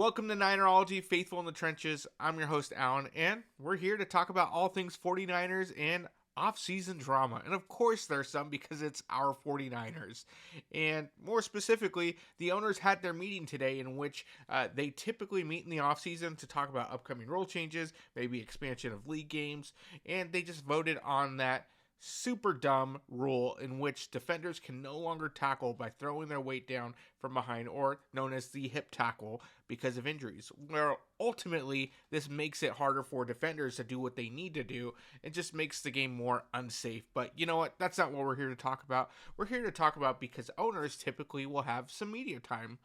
Welcome to Ninerology, Faithful in the Trenches. I'm your host, Alan, and we're here to talk about all things 49ers and off-season drama. And of course there's some because it's our 49ers. And more specifically, the owners had their meeting today in which they typically meet in the off-season to talk about upcoming rule changes, maybe expansion of league games, and they just voted on that super dumb rule in which defenders can no longer tackle by throwing their weight down from behind, or known as the hip tackle, because of injuries. Where ultimately this makes it harder for defenders to do what they need to do. It just makes the game more unsafe. But you know what? That's not what we're here to talk about. We're here to talk about because owners typically will have some media time,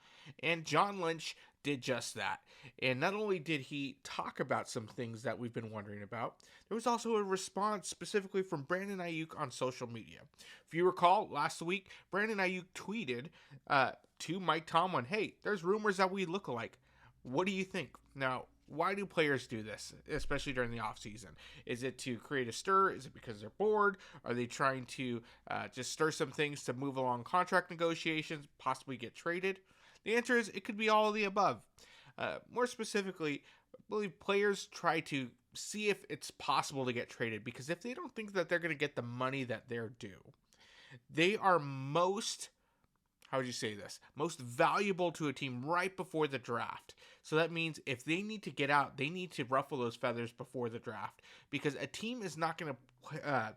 and John Lynch did just that. And not only did he talk about some things that we've been wondering about, there was also a response specifically from Brandon Aiyuk on social media. If you recall, last week, Brandon Aiyuk tweeted to Mike Tomlin, hey, there's rumors that we look alike. What do you think? Now, why do players do this, especially during the offseason? Is it to create a stir? Is it because they're bored? Are they trying to just stir some things to move along contract negotiations, possibly get traded? The answer is it could be all of the above. More specifically, I believe players try to see if it's possible to get traded, because if they don't think that they're going to get the money that they're due, they are most valuable to a team right before the draft. So that means if they need to get out, they need to ruffle those feathers before the draft, because a team is not going to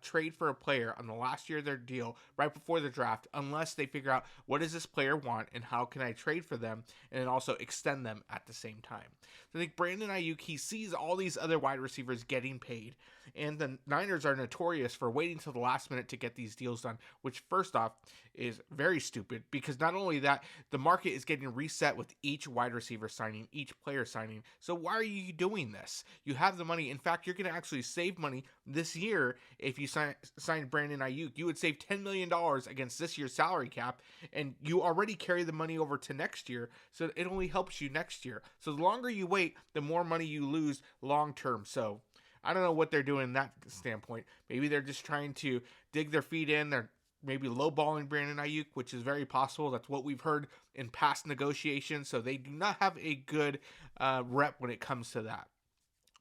trade for a player on the last year of their deal right before the draft unless they figure out what does this player want and how can I trade for them and then also extend them at the same time. So I think Brandon Aiyuk, he sees all these other wide receivers getting paid, and the Niners are notorious for waiting till the last minute to get these deals done, which first off is very stupid, because not only that, the market is getting reset with each wide receiver signing, each player signing. So why are you doing this? You have the money. In fact, you're going to actually save money this year. If you signed Brandon Aiyuk, you would save $10 million against this year's salary cap, and you already carry the money over to next year, so it only helps you next year. So the longer you wait, the more money you lose long term. So I don't know what they're doing in that standpoint. Maybe they're just trying to dig their feet in. They're maybe lowballing Brandon Aiyuk, which is very possible. That's what we've heard in past negotiations. So they do not have a good rep when it comes to that.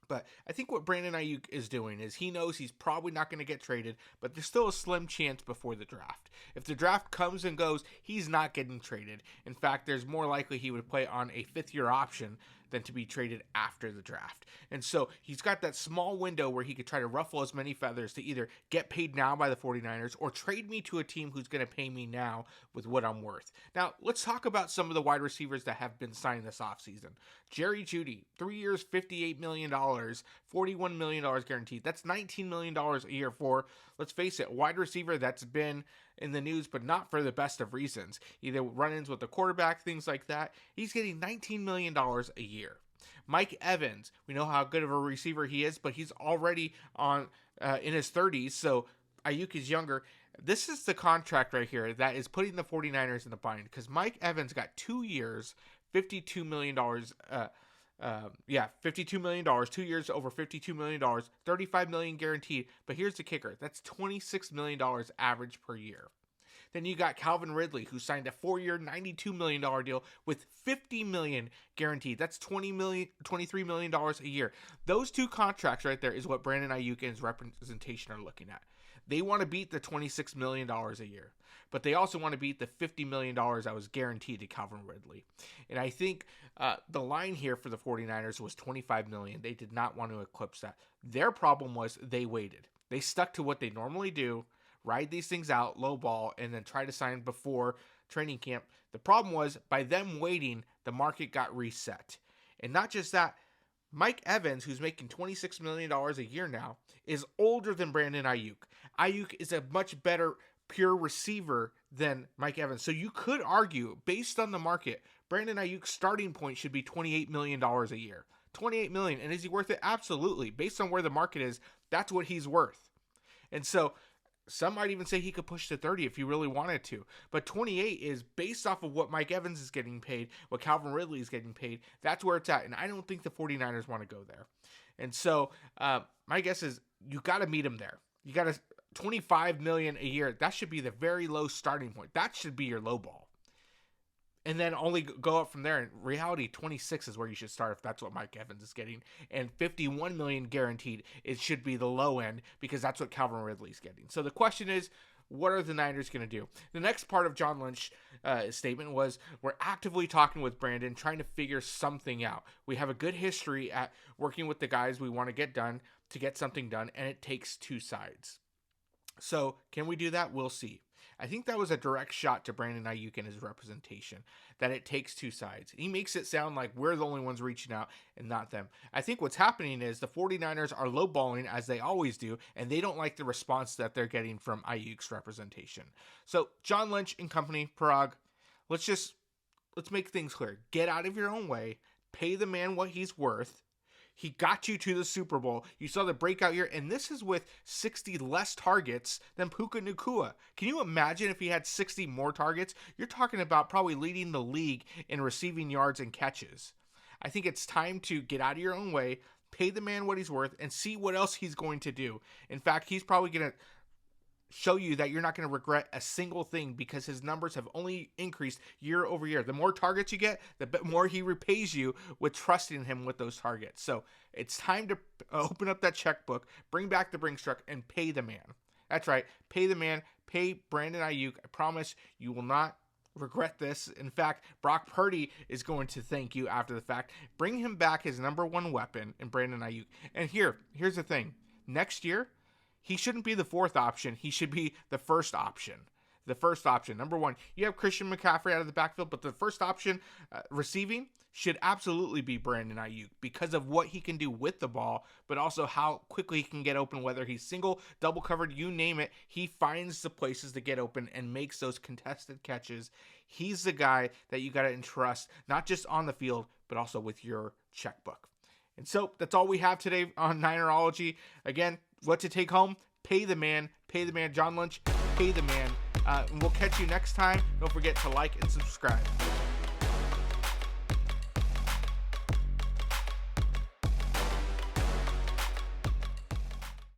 But I think what Brandon Aiyuk is doing is he knows he's probably not going to get traded, but there's still a slim chance before the draft. If the draft comes and goes, he's not getting traded. In fact, there's more likely he would play on a fifth-year option than to be traded after the draft. And so he's got that small window where he could try to ruffle as many feathers to either get paid now by the 49ers or trade me to a team who's going to pay me now with what I'm worth. Now, let's talk about some of the wide receivers that have been signed this offseason. Jerry Jeudy, 3 years, $58 million, $41 million guaranteed. That's $19 million a year for, let's face it, a wide receiver that's been in the news, but not for the best of reasons. Either run-ins with the quarterback, things like that. He's getting $19 million a year. Mike Evans, we know how good of a receiver he is, but he's already on in his 30s, so Aiyuk is younger. This is the contract right here that is putting the 49ers in the bind, because Mike Evans got 2 years, $52 million, $52 million, 2 years over $52 million, $35 million guaranteed. But here's the kicker. That's $26 million average per year. Then you got Calvin Ridley, who signed a 4-year, $92 million deal with $50 million guaranteed. That's $23 million a year. Those two contracts right there is what Brandon Aiyuk and his representation are looking at. They want to beat the $26 million a year, but they also want to beat the $50 million that was guaranteed to Calvin Ridley. And I think the line here for the 49ers was $25 million. They did not want to eclipse that. Their problem was they waited. They stuck to what they normally do, ride these things out, low ball, and then try to sign before training camp. The problem was, by them waiting, the market got reset. And not just that, Mike Evans, who's making $26 million a year now, is older than Brandon Aiyuk. Aiyuk is a much better pure receiver than Mike Evans. So you could argue, based on the market, Brandon Aiyuk's starting point should be $28 million a year. $28 million. And is he worth it? Absolutely. Based on where the market is, that's what he's worth. And so some might even say he could push to 30 if he really wanted to. But 28 is based off of what Mike Evans is getting paid, what Calvin Ridley is getting paid. That's where it's at. And I don't think the 49ers want to go there. And so my guess is you got to meet him there. You got to $25 million a year. That should be the very low starting point. That should be your low ball. and then only go up from there. In reality, 26 is where you should start if that's what Mike Evans is getting, and 51 million guaranteed. It should be the low end because that's what Calvin Ridley's getting. So the question is, what are the Niners going to do? The next part of John Lynch's statement was, we're actively talking with Brandon, trying to figure something out. We have a good history at working with the guys we want to get something done, and it takes two sides. So can we do that? We'll see. I think that was a direct shot to Brandon Aiyuk and his representation, that it takes two sides. He makes it sound like we're the only ones reaching out and not them. I think what's happening is the 49ers are lowballing, as they always do, and they don't like the response that they're getting from Aiyuk's representation. So John Lynch and company, Parag, let's make things clear. Get out of your own way. Pay the man what he's worth. He got you to the Super Bowl. You saw the breakout year, and this is with 60 less targets than Puka Nacua. Can you imagine if he had 60 more targets? You're talking about probably leading the league in receiving yards and catches. I think it's time to get out of your own way, pay the man what he's worth, and see what else he's going to do. In fact, he's probably going to show you that you're not going to regret a single thing, because his numbers have only increased year over year. The more targets you get, the more he repays you with trusting him with those targets. So it's time to open up that checkbook, bring back the Brinks truck, and pay the man. That's right. Pay the man. Pay Brandon Aiyuk. I promise you will not regret this. In fact, Brock Purdy is going to thank you after the fact. Bring him back his number one weapon in Brandon Aiyuk. And here's the thing. Next year, he shouldn't be the fourth option. He should be the first option. The first option. Number one, you have Christian McCaffrey out of the backfield, but the first option receiving should absolutely be Brandon Aiyuk, because of what he can do with the ball, but also how quickly he can get open, whether he's single, double covered, you name it. He finds the places to get open and makes those contested catches. He's the guy that you got to entrust, not just on the field, but also with your checkbook. And so that's all we have today on Ninerology. Again, what to take home? Pay the man. Pay the man. John Lynch, pay the man. And we'll catch you next time. Don't forget to like and subscribe.